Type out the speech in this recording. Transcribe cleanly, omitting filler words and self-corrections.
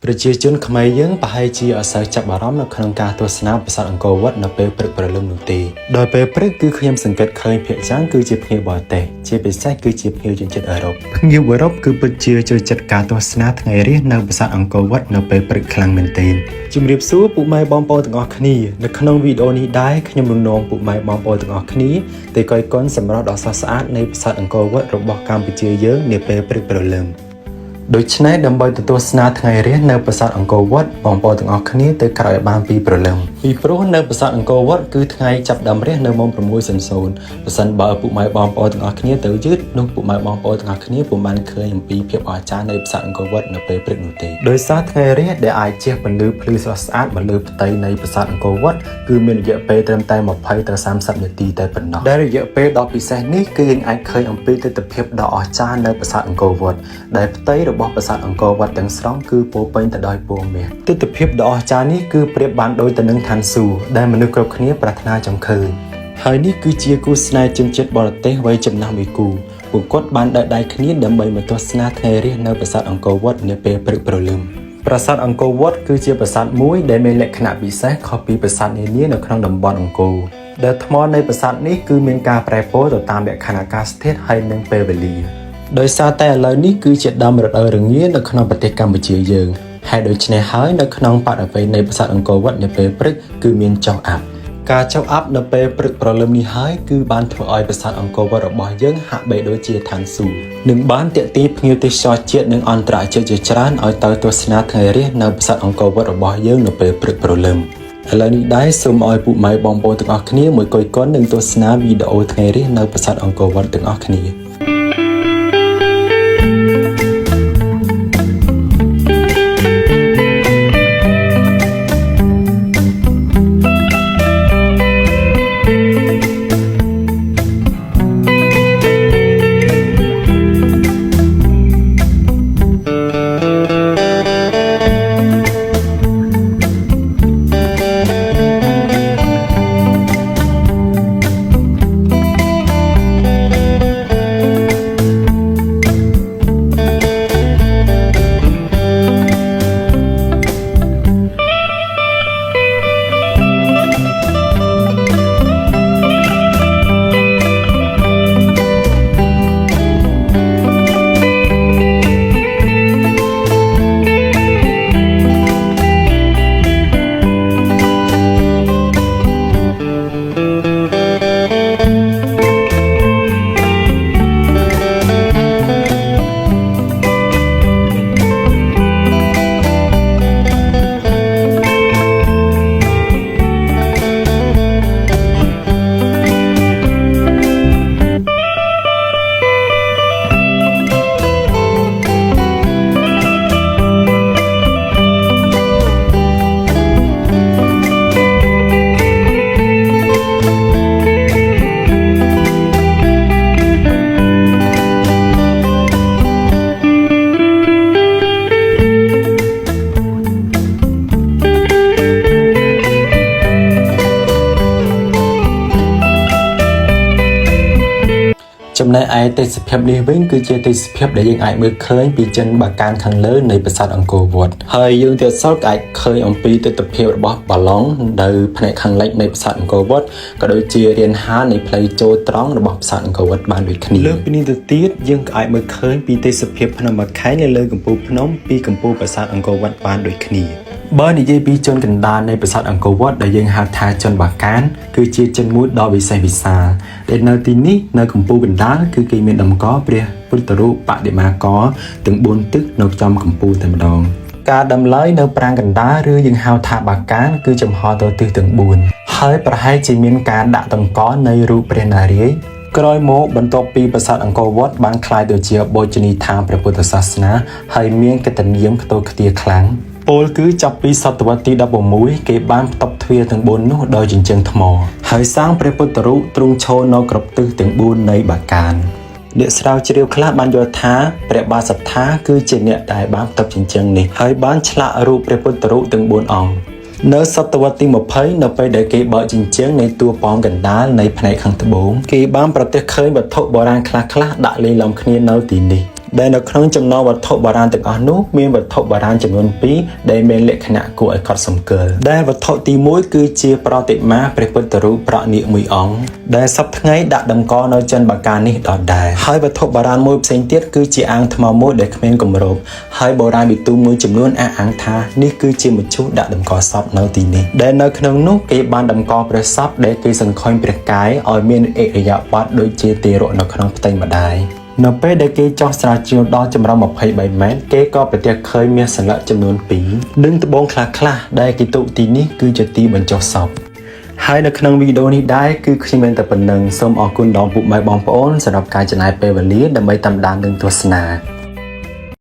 ប្រជាជនខ្មែរយើងប្រហែលជាអត់សូវចាប់អារម្មណ៍នៅក្នុងការទស្សនាប្រាសាទអង្គរវត្តនៅពេលព្រឹកព្រលឹមនោះទេដោយពេលព្រឹកគឺខ្ញុំសង្កេតឃើញភាគច្រើនគឺជាភ្ញៀវបរទេសជាពិសេសគឺជាភ្ញៀវជនជាតិអឺរ៉ុបភ្ញៀវអឺរ៉ុបគឺពិតជាចូលចិត្តការទស្សនាថ្ងៃរះនៅប្រាសាទអង្គរវត្តនៅពេលព្រឹកខ្លាំងមែនទែនជំរាបសួរពុកម៉ែបងប្អូនទាំងអស់គ្នានៅក្នុងវីដេអូនេះដែរខ្ញុំនឹងនាំពុកម៉ែបងប្អូនទាំងអស់គ្នាទៅកយកុនសម្រាប់ដ៏ស្រស់ស្អាតនៃប្រាសាទអង្គរវត្តរបស់កម្ពុជាយើងនាពេលព្រឹកព្រលឹមដូច្នេះដើម្បីទៅទស្សនាថ្ងៃរះនៅប្រាសាទអង្គរវត្តបងប្អូនទាំងអស់គ្នាទៅក្រោយឲ្យបានពីព្រលឹមពីព្រោះនៅប្រាសាទអង្គរវត្តគឺថ្ងៃចាប់ដើមរះនៅម៉ោង 6:00 ប្រសិនបើពុកម៉ែបងប្អូនទាំងអស់គ្នាទៅយឺតនោះពុកម៉ែបងប្អូនទាំងអស់គ្នាពុំបានឃើញអំពីភាពអស្ចារ្យនៃប្រាសាទអង្គរវត្តនៅពេលព្រឹកនោះទេដោយសារថ្ងៃរះដែលអាចជះពន្លឺភ្លឺស្រស់ស្អាតមកលើផ្ទៃនៃប្រាសាទអង្គរវត្តគឺមានរយៈពេលត្រឹមតែ20 ទៅ 30 នាទីតែប៉ុណ្ណោះដែលរយៈពេលដ៏ពិសេសនេះគឺយើងអាចឃើញអំពីទិដ្ឋភាពដ៏អស្ចារ្យនៅប្រាសាទអង្គរវត្តដែលផ្ទៃរបស់ប្រាសាទអង្គរវត្តទាំងស្រុងគឺពោរពេញទៅដោយពណ៌មាសទិដ្ឋភាពដ៏អស្ចារ្យនេះគឺប្រៀបបានដូចទៅនឹងឋានសួគ៌ដែលមនុស្សគ្រប់គ្នាប្រាថ្នាចង់ឃើញហើយនេះគឺជាគូស្នេហ៍ជនជាតិបរទេសវ័យចំណាស់មួយគូពួកគាត់បានដើរដៃគ្នាដើម្បីមកទស្សនាថ្ងៃរះនៅប្រាសាទអង្គរវត្តនាពេលព្រឹកព្រលឹមប្រាសាទអង្គរវត្តគឺជាប្រាសាទមួយដែលមានលក្ខណៈពិសេសខុសពីប្រាសាទនានានៅក្នុងតំបន់អង្គរដែលថ្មនៃប្រាសាទនេះគឺមានការប្រែប្រួលទៅតាមលក្ខណៈអាកាសធាតុហើយនិងពេលវេលាដោយសារតែឥឡូវនេះគឺជាដើមរដូវរងានៅក្នុងប្រទេសកម្ពុជាយើងហើយដូច្នេះហើយនៅក្នុងបរិវេណនៃប្រាសាទអង្គរវត្តនៅពេលព្រឹកគឺមានចុះអាប់ការចុះអាប់នៅពេលព្រឹកព្រលឹមនេះហើយគឺបានធ្វើឲ្យប្រាសាទអង្គរវត្តរបស់យើងហាក់បីដូចជាឋានសួគ៌និងបានទាក់ទាញភ្ញៀវទេសចរជាតិនិងអន្តរជាតិជាច្រើនឲ្យទៅទស្សនាថ្ងៃរះនៅប្រាសាទអង្គរវត្តរបស់យើងនៅពេលព្រឹកព្រលឹមឥឡូវនេះដែរសូមឲ្យពុកម៉ែបងប្អូនទាំងអស់គ្នាមួយគយគន់និងទស្សនាវីដេអូថ្ងៃរះនៅប្រាសាទអង្គរវត្តទាំងអស់គ្នាចំណែកឯទេសភាពនេះវិញគឺជាទេសភាពដែលយើងអាចមើលឃើញពីចិនបាកានខាងលើនៃប្រាសាទអង្គរវត្តហើយយើងទៀតសោតក៏អាចឃើញអំពីទិដ្ឋភាពរបស់បាឡុងនៅផ្នែកខាងលិចនៃប្រាសាទអង្គរវត្តក៏ដូចជារានហាលនៃផ្លូវចូលត្រង់របស់ប្រាសាទអង្គរវត្តបានដូចគ្នាលើពីនេះទៅទៀតយើងក៏អាចមើលឃើញពីទេសភាពភ្នំបាខែងនៅលើកំពូលភ្នំពីកំពូលប្រាសាទអង្គរវត្តបានដូចគ្នាបើនិយាយពីជនកណ្ដាលនៃប្រាសាទអង្គរវត្តដែលយើងហៅថាជនបាកានគឺជាជនមួយដ៏វិសេសវិសាលដែលនៅទីនេះនៅកំពូលកណ្ដាលគឺគេមានតម្កល់ព្រះពុទ្ធរូបបដិមាករទាំង4ទិសនៅចំកំពូលតែម្ដងការដំឡើយនៅប្រាង្គកណ្ដាលឬយើងហៅថាបាកានគឺចំហទៅទិសទាំង4ហើយប្រហែលជាមានការដាក់តម្កល់នៃរូបព្រះនារាយណ៍ក្រោយមកបន្ទាប់ពីប្រាសាទអង្គរវត្តបានក្លាយទៅជាបូជនីយដ្ឋានព្រះពុទ្ធសាសនាហើយមានកិត្តិនាមខ្ទរខ្ទារខ្លាំងពលគឺចាប់ពីសតវត្សទី16គេបានផ្ទប់ទ្វារទាំង4នោះដោយជញ្ជាំងថ្មហើយសាងព្រះពុទ្ធរូបទ្រង់ឈរនៅគ្រប់ទិសទាំង4នៃបាកានអ្នកស្រាវជ្រាវខ្លះបានយល់ថាព្រះបាទសត្ថាគឺជាអ្នកដែលបានផ្ទប់ជញ្ជាំងនេះហើយបានឆ្លាក់រូបព្រះពុទ្ធរូបទាំង4អង្គនៅសតវត្សទី20នៅពេលដែលគេបើកជញ្ជាំងនៃតួប៉មកណ្ដាលនៃផ្នែកខាងត្បូងគេបានប្រទះឃើញវត្ថុបុរាណខ្លះៗដាក់លាយឡំគ្នានៅទីនេះ ដែលនៅក្នុងចំណោមវត្ថុបុរាណទាំងអស់នោះមានវត្ថុបុរាណចំនួន2ដែលមានលក្ខណៈគួរឲ្យកត់សម្គាល់ដែលវត្ថុទី1គឺជាប្រតិមាព្រះពុទ្ធរូបប្រក់នាគមួយអង្គដែលសពថ្ងៃដាក់តម្កល់នៅចិនបកានេះដដែលហើយវត្ថុបុរាណមួយផ្សេងទៀតគឺជាអាងថ្មមួយដែលគ្មានគម្របហើយបុរាណវិទូមួយចំនួនអះអាងថានេះគឺជាមឈូសដាក់តម្កល់សពនៅទីនេះដែលនៅក្នុងនោះគេបានតម្កល់ព្រះសពដែលគេសង្ខេញព្រះកាយឲ្យមានឥរិយាបថដូចជាទារកនៅក្នុងផ្ទៃម្ដាយនៅពេលដែលគេចោះស្រាវជ្រាវដល់ចម្រៅ23ម៉ែត្រគេក៏ប្រទះឃើញមាសសន្លឹកចំនួន2និងត្បូងខ្លះៗដែលគេទុកទីនេះគឺជាទីបញ្ចុះសពហើយនៅក្នុងវីដេអូនេះដែរគឺខ្ញុំមានតែប៉ុណ្្នឹងសូមអរគុណដល់ពុកម៉ែបងប្អូនសម្រាប់ការចំណាយពេលវេលាដើម្បីតាមដាននិងទស្សនា